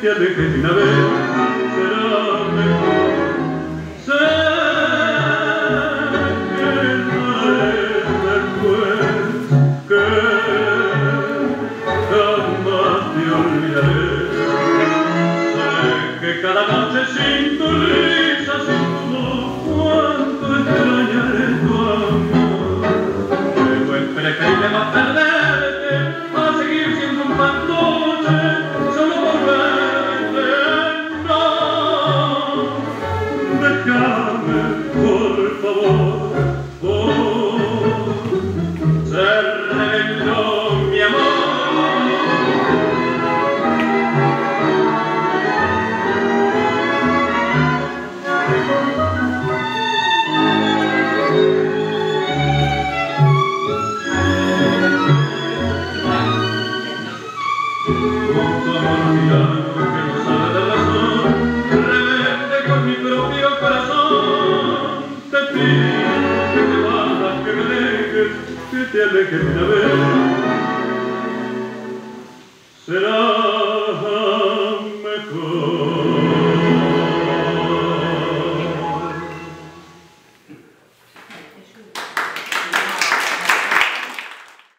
te alejes de una vez, será mejor. Sé que no es después, que jamás te olvidaré. Sé que cada noche sin tu risa, sin tu voz, cuánto extrañaré tu amor. Pero es preferible más perderte a seguir siendo un fantoche solo por verte. No, déjame, por favor, ser rebelde, mi amor. Con tu amor milagro que no sabe de razón, rebelde con mi propio corazón, te pido que te vayas, que me dejes, que te alejes de una vez. Será